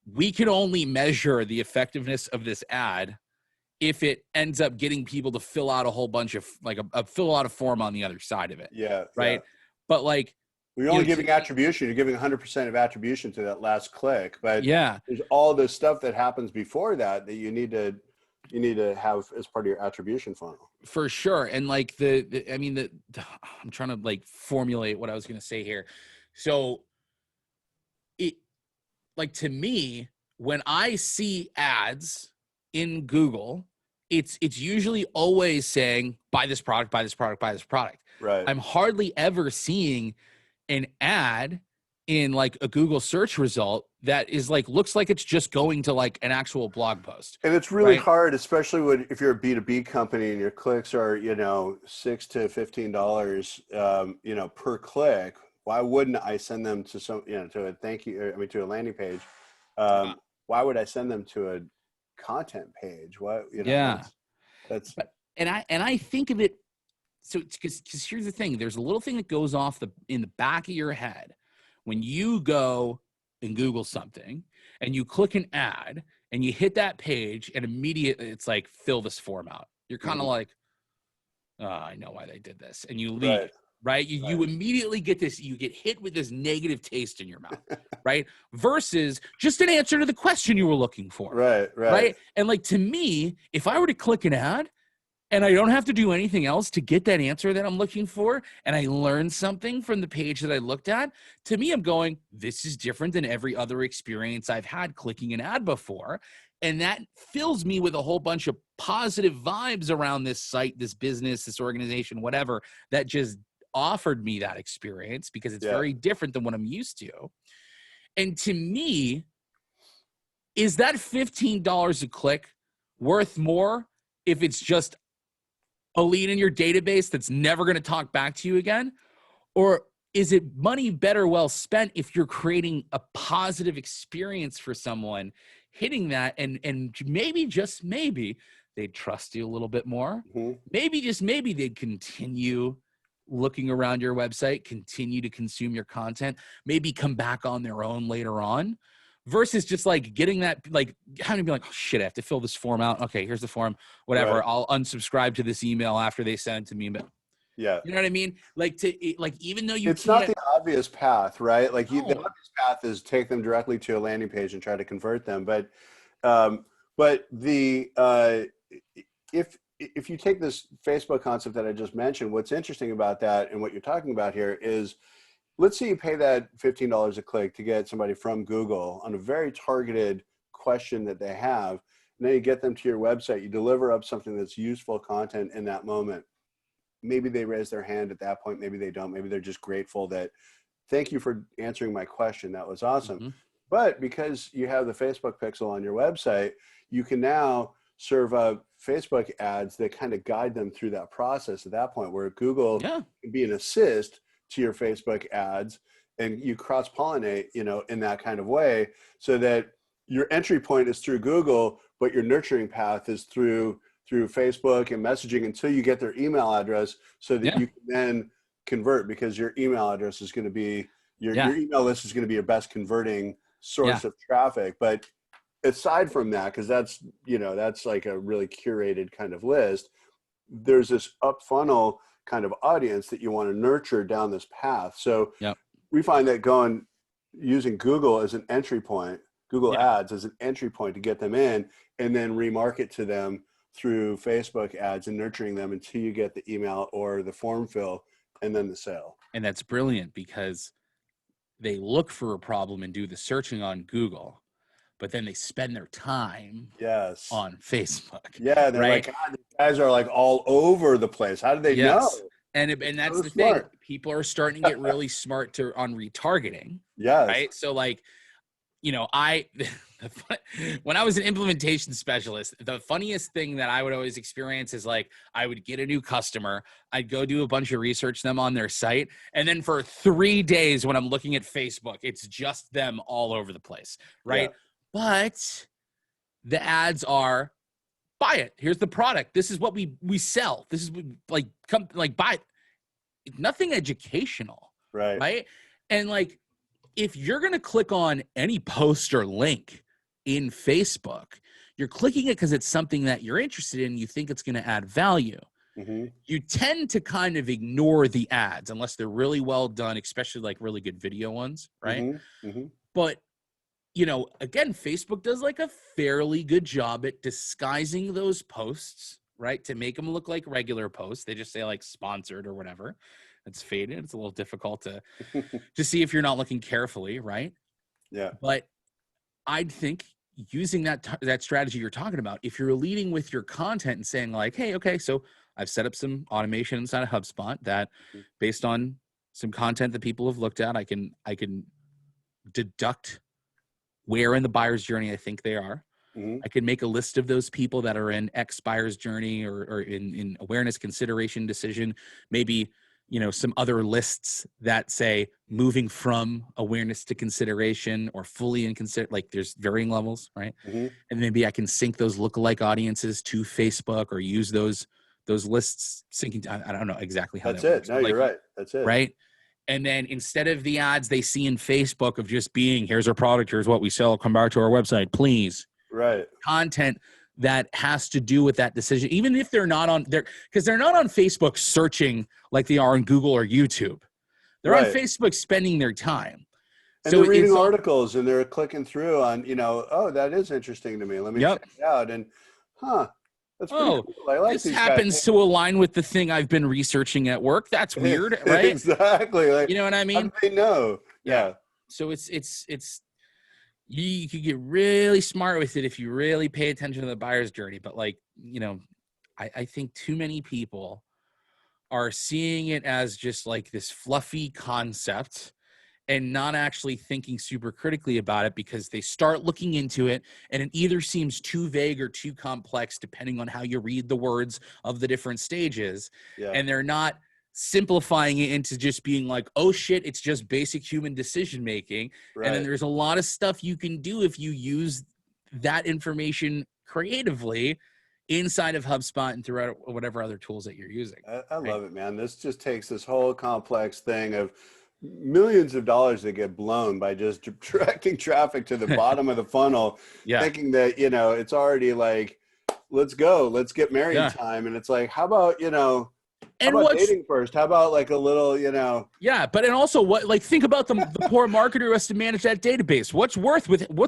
we can only measure the effectiveness of this ad if it ends up getting people to fill out a whole bunch of like fill out a form on the other side of it. Yeah. Yeah. Right. But like, You're you only know, giving attribution. You're giving 100% of attribution to that last click, but yeah, there's all this stuff that happens before that that you need to have as part of your attribution funnel. for sure. And like I mean, I'm trying to like formulate what I was going to say here. So it, like to me, when I see ads in Google, it's usually always saying buy this product, buy this product, buy this product. Right. I'm hardly ever seeing an ad in like a Google search result that is like looks like it's just going to like an actual blog post. And it's really right? hard, especially if you're a B2B company and your clicks are, $6 to $15, per click. Why wouldn't I send them to to a thank you, to a landing page? Why would I send them to a content page? What, Yeah. that's And I think of it. So because here's the thing, there's a little thing that goes off in the back of your head when you go and Google something and you click an ad and you hit that page and immediately it's like, fill this form out. You're kind of like, oh, I know why they did this. And you leave, right? You immediately get this, you get hit with this negative taste in your mouth, right? Versus just an answer to the question you were looking for. Right. And like, to me, if I were to click an ad and I don't have to do anything else to get that answer that I'm looking for, and I learn something from the page that I looked at, to me, I'm going, this is different than every other experience I've had clicking an ad before. And that fills me with a whole bunch of positive vibes around this site, this business, this organization, whatever, that just offered me that experience because it's very different than what I'm used to. And to me, is that $15 a click worth more if it's just a lead in your database that's never going to talk back to you again? Or is it money better well spent if you're creating a positive experience for someone hitting that and maybe, just maybe, they'd trust you a little bit more. Maybe, just maybe, they'd continue looking around your website, continue to consume your content, maybe come back on their own later on. Versus just like getting that, like having to be like, oh shit, I have to fill this form out. Okay, here's the form, whatever. Right. I'll unsubscribe to this email after they send it to me. But you know what I mean? Like even though it's not the obvious path, right? Like the obvious path is take them directly to a landing page and try to convert them. But if you take this Facebook concept that I just mentioned, what's interesting about that and what you're talking about here is, let's say you pay that $15 a click to get somebody from Google on a very targeted question that they have, and then you get them to your website, you deliver up something that's useful content in that moment. Maybe they raise their hand at that point, maybe they don't, maybe they're just grateful that, thank you for answering my question, that was awesome. But because you have the Facebook pixel on your website, you can now serve up Facebook ads that kind of guide them through that process at that point, where Google can be an assist to your Facebook ads, and you cross-pollinate, in that kind of way, so that your entry point is through Google, but your nurturing path is through Facebook and messaging until you get their email address, so that you can then convert, because your email address is going to be your email list is going to be your best converting source of traffic. But aside from that, because that's like a really curated kind of list, there's this up funnel kind of audience that you want to nurture down this path. So we find that using Google as an entry point, Google ads as an entry point to get them in, and then remarket to them through Facebook ads and nurturing them until you get the email or the form fill and then the sale. And that's brilliant because they look for a problem and do the searching on Google, but then they spend their time on Facebook. Yeah, they're like, God, these guys are like all over the place. How do they know? And that's So the thing. smart. People are starting to get really smart on retargeting. Yes. Right. So like, you know, when I was an implementation specialist, the funniest thing that I would always experience is like, I would get a new customer, I'd go do a bunch of research them on their site. And then for 3 days when I'm looking at Facebook, it's just them all over the place. Right. Yeah. But the ads are, buy it. Here's the product. This is what we sell. This is like, come like buy it. Nothing educational. Right. Right. And like, if you're going to click on any post or link in Facebook, you're clicking it because it's something that you're interested in. You think it's going to add value. Mm-hmm. You tend to kind of ignore the ads unless they're really well done, especially like really good video ones. Right. Mm-hmm. Mm-hmm. But, you know, again, Facebook does like a fairly good job at disguising those posts, right, to make them look like regular posts. They just say like sponsored or whatever. It's faded. It's a little difficult to see if you're not looking carefully, right? Yeah. But I'd think using that strategy you're talking about, if you're leading with your content and saying like, hey, okay, so I've set up some automation inside of HubSpot that based on some content that people have looked at, I can deduct where in the buyer's journey I think they are. Mm-hmm. I can make a list of those people that are in X buyer's journey or in awareness, consideration, decision, maybe, you know, some other lists that say moving from awareness to consideration or fully in like there's varying levels, right? Mm-hmm. And maybe I can sync those lookalike audiences to Facebook or use those lists syncing. I don't know exactly how That's that it. works. No, But like, you're right. That's it. right. And then instead of the ads they see in Facebook of just being, here's our product, here's what we sell, come back to our website, please. Right. Content that has to do with that decision, even if they're not on there, because they're not on Facebook searching like they are on Google or YouTube. They're on Facebook spending their time. And they're reading articles and they're clicking through on, you know, oh, that is interesting to me. Let me check it out. And that's pretty cool. I like this these happens guys. to align with the thing I've been researching at work. That's weird, right? Exactly. Like, you know what I mean? They know. Yeah. So it's you could get really smart with it if you really pay attention to the buyer's journey. But like, you know, I think too many people are seeing it as just like this fluffy concept and not actually thinking super critically about it because they start looking into it and it either seems too vague or too complex depending on how you read the words of the different stages. Yeah. And they're not simplifying it into just being like, oh shit, it's just basic human decision making. Right. And then there's a lot of stuff you can do if you use that information creatively inside of HubSpot and throughout whatever other tools that you're using. I love it, man. This just takes this whole complex thing of millions of dollars that get blown by just directing traffic to the bottom of the funnel, thinking that, you know, it's already like, let's go, let's get married time. And it's like, how about, you know, how about dating first? How about like a little, you know? Yeah, but and also what, like, think about the poor marketer who has to manage that database. What's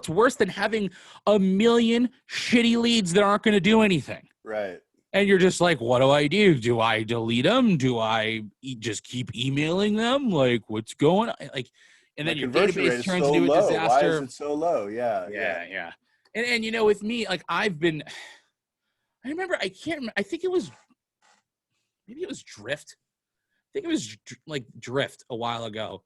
worse than having a million shitty leads that aren't going to do anything? Right. And you're just like, what do I do? Do I delete them? Do I just keep emailing them? Like, what's going on? Like, and then your database turns into a disaster. Why is it so low? Yeah. And you know, with me, like I remember, I can't remember. I think it was, maybe it was Drift. I think it was like Drift a while ago.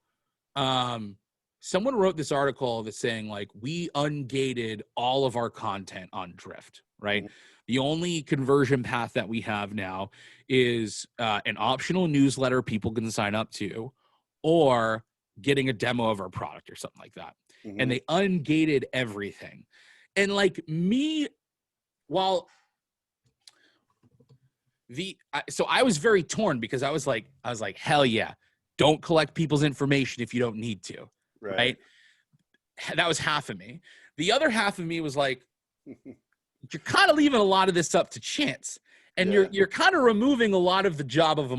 Someone wrote this article that's saying like, we ungated all of our content on Drift, right? Mm-hmm. The only conversion path that we have now is an optional newsletter people can sign up to, or getting a demo of our product or something like that. Mm-hmm. And they ungated everything. And like me, so I was very torn because I was like, hell yeah, don't collect people's information if you don't need to, right? That was half of me. The other half of me was like, you're kind of leaving a lot of this up to chance, and you're kind of removing a lot of the job of a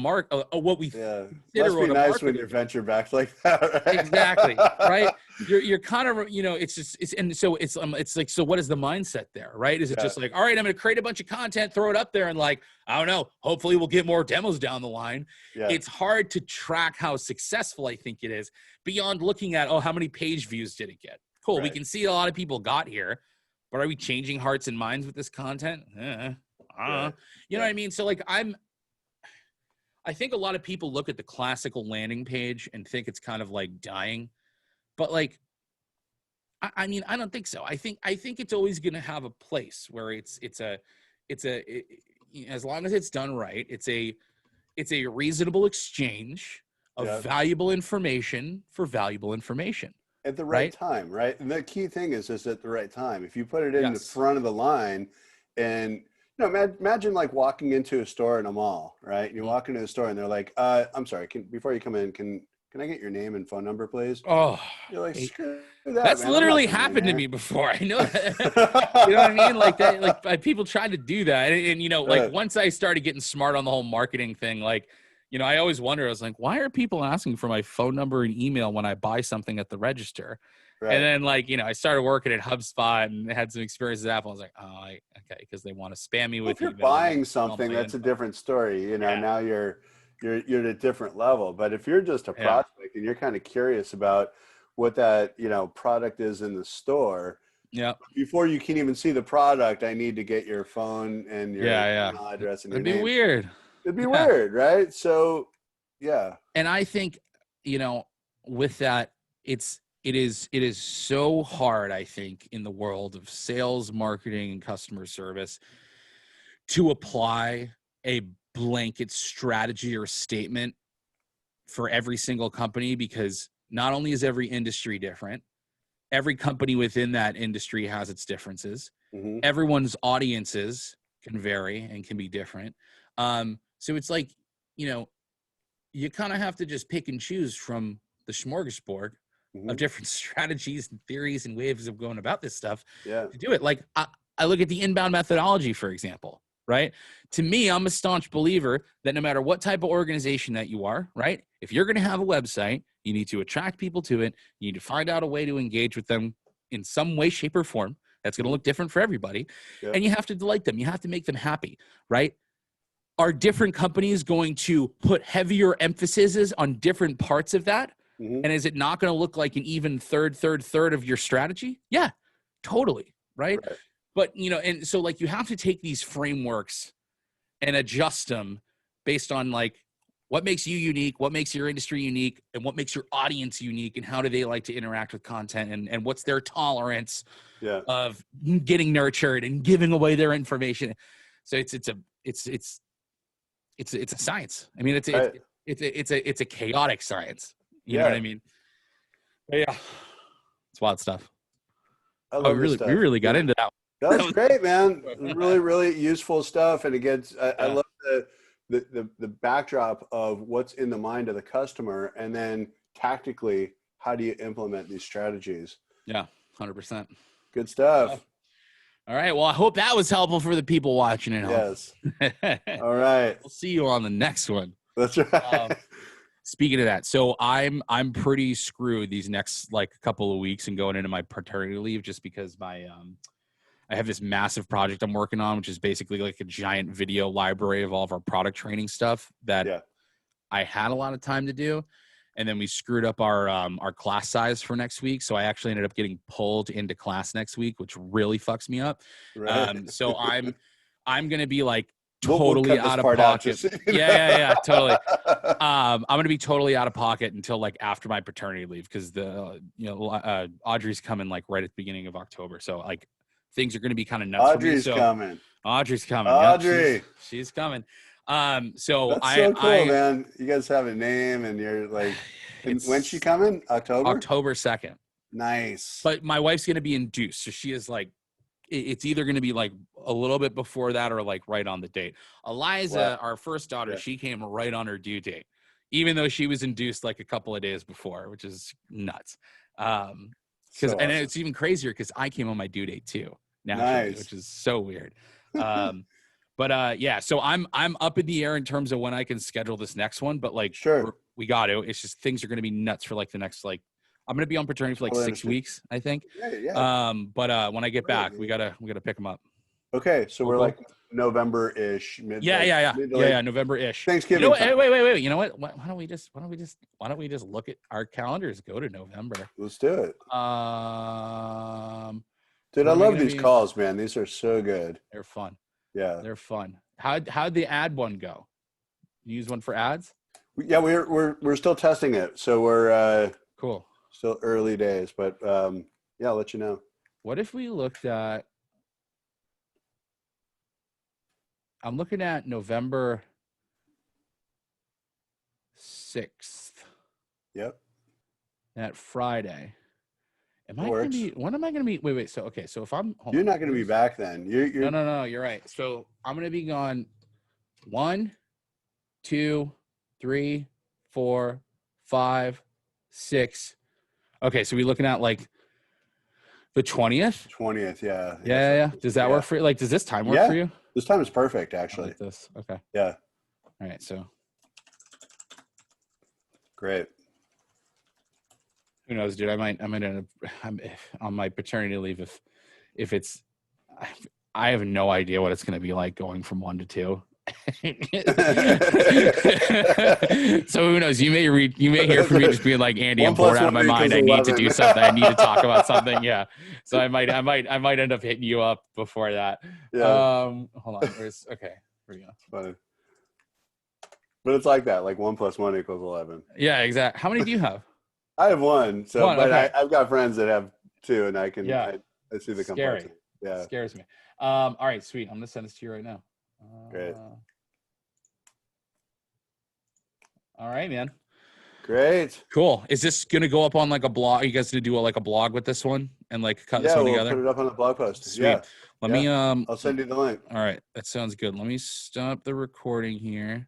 what we must be nice when you're venture backed like that, right? Exactly, right? You're kind of, you know, it's like, so what is the mindset there, right? Is it just like, all right, I'm going to create a bunch of content, throw it up there, and like, I don't know, hopefully we'll get more demos down the line. It's hard to track how successful I think it is beyond looking at, how many page views did it get? Cool, we can see a lot of people got here. But are we changing hearts and minds with this content? You know what I mean? So like I I think a lot of people look at the classical landing page and think it's kind of like dying, but like, I mean, I don't think so. I think it's always going to have a place where as long as it's done right, it's a reasonable exchange of Yeah. valuable information for valuable information At the right right time, right? And the key thing is just at the right time. If you put it in the yes front of the line, and imagine like walking into a store in a mall, right? And you walk into a store and they're like, I'm sorry, before you come in, can I get your name and phone number, please? oh You're like, hey, screw that, that's man. I'm not literally coming in happened to here. me before. I know that. You know what I mean? Like that, people try to do that. And like once I started getting smart on the whole marketing thing, like, I always wonder, I was like, why are people asking for my phone number and email when I buy something at the register? And Right. then like, I started working at Hubspot and had some experiences at Apple. I was like, oh, okay. Cause they want to spam me Well, with if you're email. buying something, that's a different story. Yeah. Now you're at a different level. But if you're just a prospect and you're kind of curious about what that, product is in the store, Yeah. before you can even see the product, I need to get your phone and your email address and your name. It'd be weird. It'd be weird, right? So, yeah. And I think, with that, it is so hard, I think, in the world of sales, marketing, and customer service to apply a blanket strategy or statement for every single company, because not only is every industry different, every company within that industry has its differences. Mm-hmm. Everyone's audiences can vary and can be different. So it's like, you kind of have to just pick and choose from the smorgasbord Mm-hmm. of different strategies and theories and ways of going about this stuff to do it. Like I look at the inbound methodology, for example, right? To me, I'm a staunch believer that no matter what type of organization that you are, right? If you're going to have a website, you need to attract people to it. You need to find out a way to engage with them in some way, shape, or form. That's going to look different for everybody. Yep. And you have to delight them. You have to make them happy, right? Are different companies going to put heavier emphases on different parts of that? Mm-hmm. And is it not going to look like an even third of your strategy? Yeah, totally. Right. But, and so like you have to take these frameworks and adjust them based on like what makes you unique, what makes your industry unique, and what makes your audience unique, and how do they like to interact with content, and what's their tolerance of getting nurtured and giving away their information. So it's a science. I mean, it's a chaotic science. You know what I mean? But yeah, it's wild stuff. I love this stuff. We really got into that. That was great, man. Really, really useful stuff. And again, I love the backdrop of what's in the mind of the customer, and then tactically, how do you implement these strategies? Yeah, 100%. Good stuff. All right. Well, I hope that was helpful for the people watching at home. Yes. All right. We'll see you on the next one. That's right. Speaking of that, so I'm pretty screwed these next like couple of weeks and going into my paternity leave, just because I have this massive project I'm working on, which is basically like a giant video library of all of our product training stuff that I had a lot of time to do. And then we screwed up our class size for next week. So I actually ended up getting pulled into class next week, which really fucks me up. Right. So I'm going to be like totally we'll out of pocket. Yeah, totally. I'm going to be totally out of pocket until like after my paternity leave, because Audrey's coming like right at the beginning of October. So like things are going to be kind of nuts Audrey's for me. coming. Audrey's coming. Audrey. Yep, she's coming. So that's so cool, man. You guys have a name, and you're like, when's she coming? October 2nd. Nice. But my wife's going to be induced. So she is like, it's either going to be like a little bit before that or like right on the date. Eliza, our first daughter, she came right on her due date, even though she was induced like a couple of days before, which is nuts. And it's even crazier because I came on my due date too, naturally, which is so weird. But so I'm up in the air in terms of when I can schedule this next one. But like, we got to. It's just things are going to be nuts for like the next like. I'm going to be on paternity for like 6 weeks, I think. But when I get back, we gotta pick them up. Okay, so we're like November-ish. November-ish. Thanksgiving. Wait. You know what? Why don't we just look at our calendars? Go to November. Let's do it. Dude, I love these calls, man. These are so good. They're fun. Yeah, they're fun. How'd the ad one go? use one for ads? Yeah, we're still testing it, so we're Cool. still early days, but yeah, I'll let you know. What if we looked at? I'm looking at November 6th. Yep. That Friday. Am I Works. gonna be? When am I gonna be? Wait. So okay. So if I'm, You're not going to be back then. You're No. You're right. So I'm gonna be gone. 1, 2, 3, 4, 5, 6. Okay. So we're looking at like the 20th. 20th. Yeah. Yeah. Does that work for you? Like, does this time work for you? This time is perfect, I actually. like this. Okay. Yeah. All right. So Great. who knows, dude? I might end up I'm on my paternity leave if it's. I have no idea what it's going to be like going from 1 to 2. So who knows? You may hear from me just being like, Andy, I'm bored out of my mind. I need to do something. I need to talk about something. Yeah. So I might end up hitting you up before that. Yeah. Hold on. Okay. Here we go. Funny. But it's like that. Like 1 + 1 = 11. Yeah, exactly. How many do you have? I have 1. So, but okay. I've got friends that have 2, and I can. Yeah. I see the Scary. complexity. Yeah. Scares me. All right, sweet. I'm gonna send this to you right now. Great. All right, man. Great. Cool. Is this gonna go up on like a blog? Are you guys gonna do like a blog with this one and like cut this one together? Put it up on the blog post. Sweet. Yeah. Let me I'll send you the link. All right, that sounds good. Let me stop the recording here.